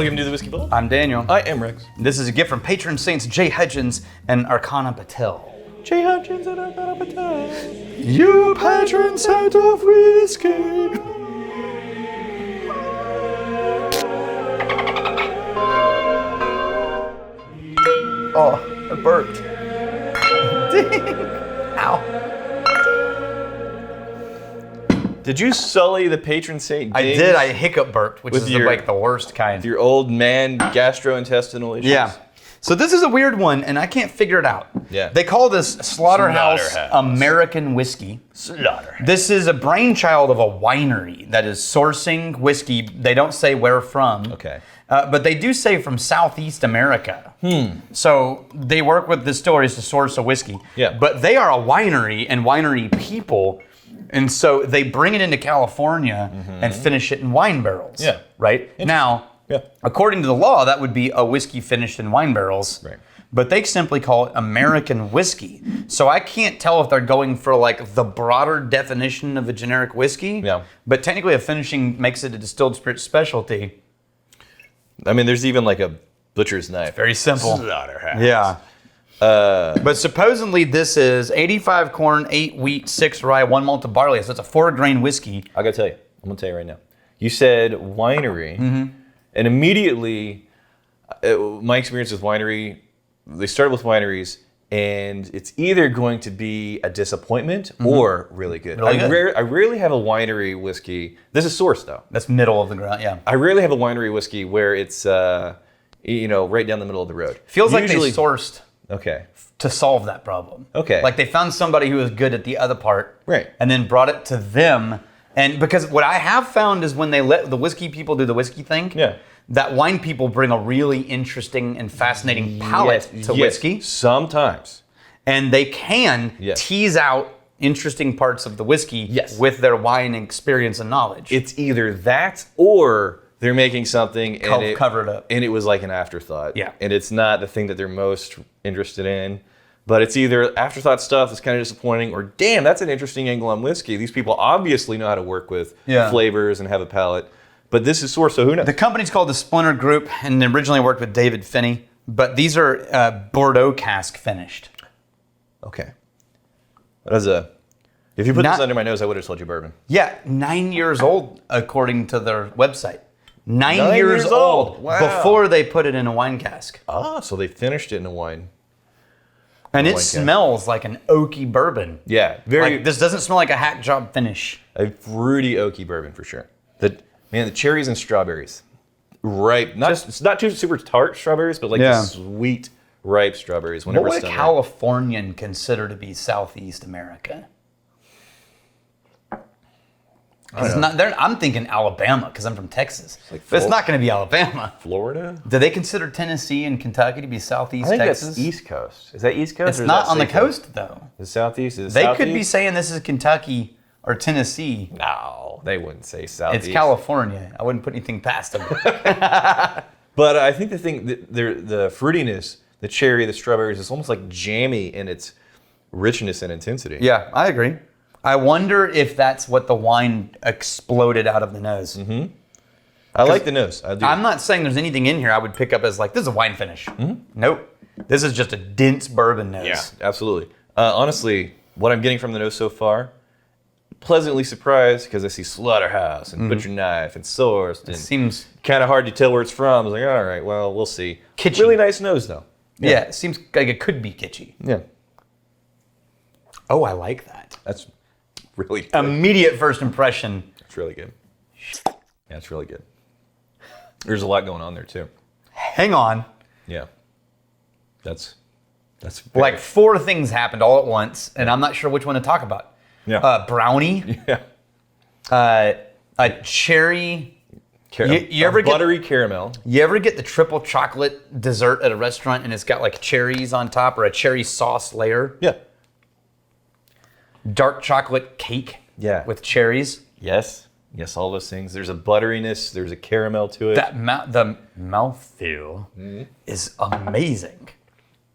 Welcome to the Whiskey Bowl. I'm Daniel. I am Rex. This is a gift from patron saints Jay Hudgens and Arcana Patel. Jay Hudgens and Arcana Patel. You patron saint of whiskey. Oh, I burped. Ow. Did you sully the patron saint? I did. I hiccup burped, which With is your- like the worst kind. Your old man gastrointestinal issues. Yeah. So this is a weird one, and I can't figure it out. Yeah. They call this Slaughterhouse Slaughterhouse. American Whiskey. Slaughterhouse. This is a brainchild of a winery that is sourcing whiskey. They don't say where from. Okay. But they do say from Southeast America. So they work with distilleries to source a whiskey. Yeah. But they are a winery and winery people. And so they bring it into California and finish it in wine barrels. Yeah. Right? Now, Yeah. according to the law, that would be a whiskey finished in wine barrels. Right. But they simply call it American whiskey. So I can't tell if they're going for like the broader definition of a generic whiskey. Yeah. But technically a finishing makes it a distilled spirit specialty. I mean, there's even like a butcher's knife. Very simple. Slaughterhouse. Yeah. But supposedly this is 85 corn, 8 wheat, 6 rye, 1 malt of barley. So it's a 4-grain whiskey. I gotta tell you. I'm gonna tell you right now. You said winery, and immediately, my experience with winery, they started with wineries, and it's either going to be a disappointment or really good. Really good. I rarely have a winery whiskey. This is sourced though. That's middle of the ground, yeah. I rarely have a winery whiskey where it's right down the middle of the road. Feels Usually, like they sourced Okay. to solve that problem. Okay. Like they found somebody who was good at the other part. Right. And then brought it to them. And because what I have found is when they let the whiskey people do the whiskey thing, Yeah. that wine people bring a really interesting and fascinating palate to whiskey. Sometimes. And they can Yes. tease out interesting parts of the whiskey Yes. with their wine experience and knowledge. It's either that or they're making something and Cover it up. And it was like an afterthought. Yeah. And it's not the thing that they're most interested in. But it's either afterthought stuff that's kind of disappointing or damn, that's an interesting angle on whiskey. These people obviously know how to work with flavors and have a palate. But this is sourced, so who knows? The company's called the Splinter Group and originally worked with David Finney. But these are Bordeaux cask finished. Okay. That is if you put Not- this under my nose, I would have told you bourbon. Yeah, 9 years old according to their website. 9 9 years years old old. Wow. before they put it in a wine cask. Ah, so they finished it in a wine. And it wine cask. smells like an oaky bourbon. Yeah, very Like, this doesn't smell like a hack job finish. a fruity oaky bourbon for sure. The cherries and strawberries, ripe. It's not too super tart strawberries, but like Yeah. the sweet ripe strawberries. What Whenever would it's a done Californian consider to be Southeast America? It's not, I'm thinking Alabama because I'm from Texas. like But it's Flor- not going to be Alabama. Florida. Do they consider Tennessee and Kentucky to be Southeast I think Texas? that's East Coast. Is that East Coast? It's or is not that on the Central? coast though. The Southeast is. They Southeast? could be saying this is Kentucky or Tennessee. No, they wouldn't say Southeast. It's California. I wouldn't put anything past them. But I think the thing, the fruitiness, the cherry, the strawberries, it's almost like jammy in its richness and intensity. Yeah, I agree. I wonder if that's what the wine exploded out of the nose. Mm-hmm. I like the nose. I do. I'm not saying there's anything in here I would pick up as like, this is a wine finish. Nope. This is just a dense bourbon nose. Yeah, absolutely. Honestly, what I'm getting from the nose so far, pleasantly surprised because I see Slaughterhouse and Butcher Knife and Sourced. And Seems, kind of hard to tell where it's from. I was like, all right, well, we'll see. Kitschy. Really nice nose, though. yeah, it seems like it could be kitschy. Yeah, Oh, I like that. that's really good. Immediate first impression. It's really good. Yeah, it's really good. There's a lot going on there, too. Hang on. Yeah. That's Like 4 things happened all at once, and I'm not sure which one to talk about. Yeah. Brownie, yeah. a cherry. You A ever get- buttery caramel? You ever get the triple chocolate dessert at a restaurant and it's got like cherries on top or a cherry sauce layer? Yeah. Dark chocolate cake Yeah. with cherries. Yes. Yes, all those things. There's a butteriness. There's a caramel to it. The mouthfeel is amazing.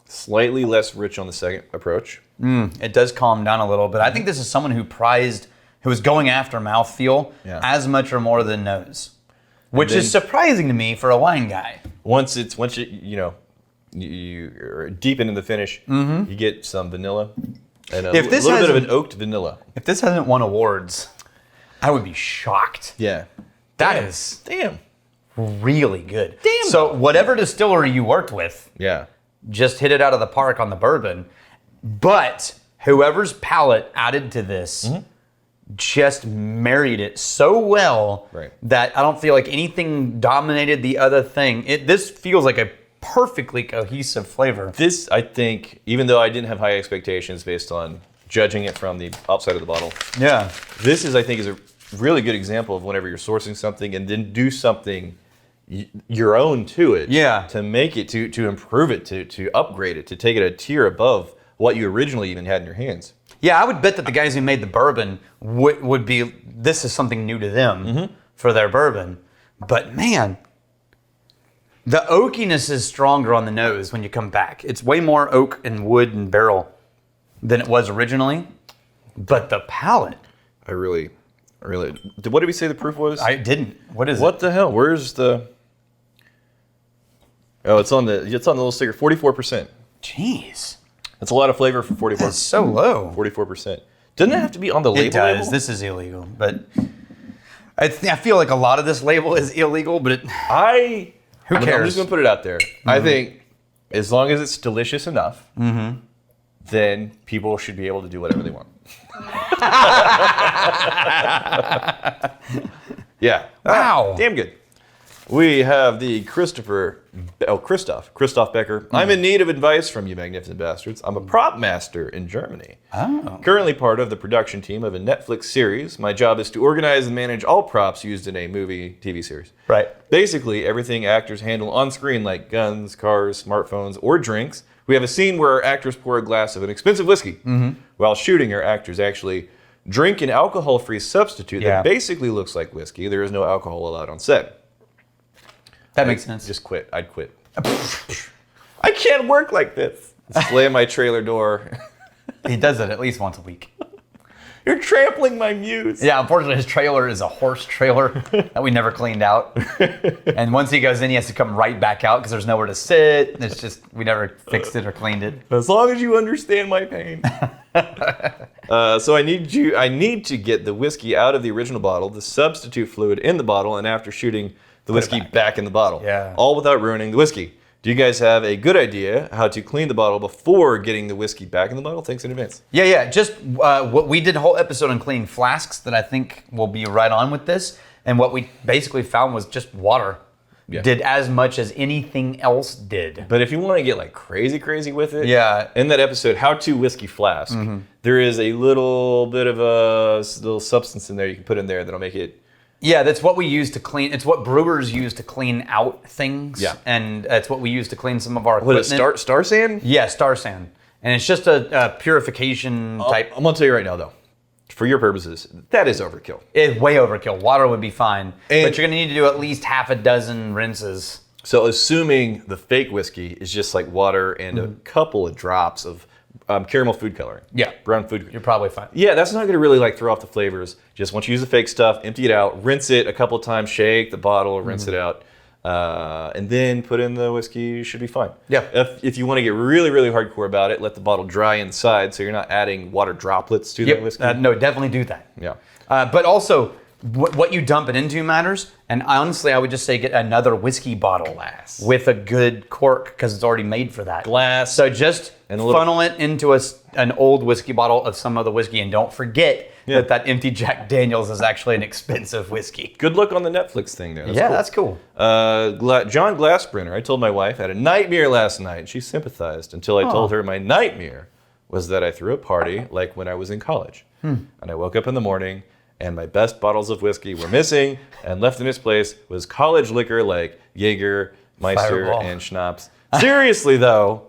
Slightly less rich on the second approach. It does calm down a little, but I think this is someone who was going after mouthfeel Yeah. as much or more than nose. which is surprising to me for a wine guy. Once you're deep into the finish, you get some vanilla and a little bit of an oaked vanilla. If this hasn't won awards, I would be shocked. Yeah. That is Damn. really good. Damn. So whatever distillery you worked with, Yeah. just hit it out of the park on the bourbon. But whoever's palate added to this just married it so well that I don't feel like anything dominated the other thing. This feels like a perfectly cohesive flavor. This, I think, even though I didn't have high expectations based on judging it from the outside of the bottle, Yeah. this is, I think, is a really good example of whenever you're sourcing something and then do something your own to it. Yeah. To make it, to improve it, to upgrade it, to take it a tier above what you originally even had in your hands. Yeah, I would bet that the guys who made the bourbon would be, this is something new to them for their bourbon. But man, the oakiness is stronger on the nose when you come back. It's way more oak and wood and barrel than it was originally. But the palate. I really, what did we say the proof was? I didn't. What is What the hell? Where's the? Oh, it's on the little sticker. 44%. Jeez. That's a lot of flavor for 44. That's so low. 44%. Doesn't it have to be on the label? It does. label? This is illegal. But I feel like a lot of this label is illegal, but Who cares? I'm just gonna put it out there. I think as long as it's delicious enough, then people should be able to do whatever they want. Yeah. Wow. Damn good. We have the Christoph Becker. I'm in need of advice from you, magnificent bastards. I'm a prop master in Germany. Currently part of the production team of a Netflix series. My job is to organize and manage all props used in a movie, TV series. Right. Basically, everything actors handle on screen, like guns, cars, smartphones, or drinks. We have a scene where our actors pour a glass of an expensive whiskey. While shooting, our actors actually drink an alcohol-free substitute that basically looks like whiskey. There is no alcohol allowed on set. That makes sense. Just quit. I'd quit. I can't work like this. Slam my trailer door. He does it at least once a week. You're trampling my muse. Yeah, unfortunately, his trailer is a horse trailer that we never cleaned out. And once he goes in, he has to come right back out because there's nowhere to sit. It's just, we never fixed it or cleaned it. As long as you understand my pain. So I need to get the whiskey out of the original bottle, the substitute fluid in the bottle, and after shooting, the whiskey back in the bottle. Yeah. All without ruining the whiskey. Do you guys have a good idea how to clean the bottle before getting the whiskey back in the bottle? Thanks in advance. Yeah. Just what we did a whole episode on cleaning flasks that I think will be right on with this. And what we basically found was just water did as much as anything else did. But if you want to get like crazy with it, Yeah. in that episode, How to Whiskey Flask, there is a little bit of a little substance in there you can put in there that'll make it. Yeah, that's what we use to clean. It's what brewers use to clean out things. Yeah. And that's what we use to clean some of our What equipment. is Star Sand? Yeah, Star Sand. And it's just a purification type. I'm gonna tell you right now though, for your purposes, that is overkill. It's way overkill. Water would be fine. And- but you're going to need to do at least half a dozen rinses. So assuming the fake whiskey is just like water and a couple of drops of caramel food coloring. Yeah. Brown food. You're probably fine. Yeah, that's not going to really like throw off the flavors. Just once you use the fake stuff, empty it out, rinse it a couple of times, shake the bottle, rinse it out, and then put in the whiskey. You should be fine. Yeah. If you want to get really hardcore about it, let the bottle dry inside so you're not adding water droplets to that whiskey. No, definitely do that. Yeah. But also, what you dump it into matters. And honestly, I would just say get another whiskey bottle Glass. with a good cork because it's already made for that. Glass. So just And a little- funnel it into an old whiskey bottle of some other whiskey, and don't forget that empty Jack Daniels is actually an expensive whiskey. Good luck on the Netflix thing there. That's cool. John Glassbrenner, I told my wife, I had a nightmare last night. She sympathized until I told her my nightmare was that I threw a party like when I was in college. And I woke up in the morning and my best bottles of whiskey were missing, and left in its place was college liquor like Jaeger, Meister, Fireball. and Schnapps. Seriously though,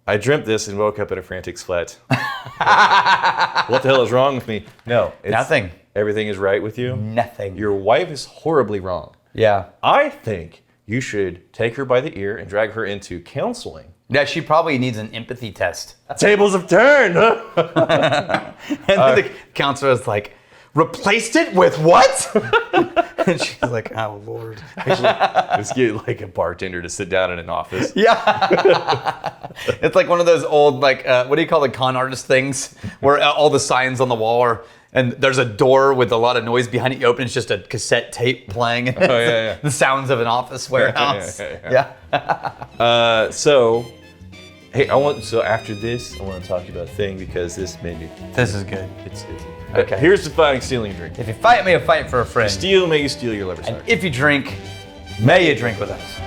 I dreamt this and woke up in a frantic sweat. What the hell is wrong with me? No. Nothing. Everything is right with you? Nothing. Your wife is horribly wrong. Yeah. I think you should take her by the ear and drag her into counseling. Yeah, she probably needs an empathy test. Tables have turned, huh? And then the counselor is like, replaced it with what? And she's like, oh, Lord. Let's get like a bartender to sit down in an office. Yeah. It's like one of those old, like, what do you call the con artist things? Where all the signs on the wall are, and there's a door with a lot of noise behind it. You open, it's just a cassette tape playing. Oh, yeah. The sounds of an office warehouse. Yeah. So, hey, so after this, I want to talk to you about a thing because this made me. This is good. It's Okay. Here's the fighting, stealing, drink. If you fight me, a fight for a friend. Steal, may you steal your lover's And heart. if you drink, may you drink with us.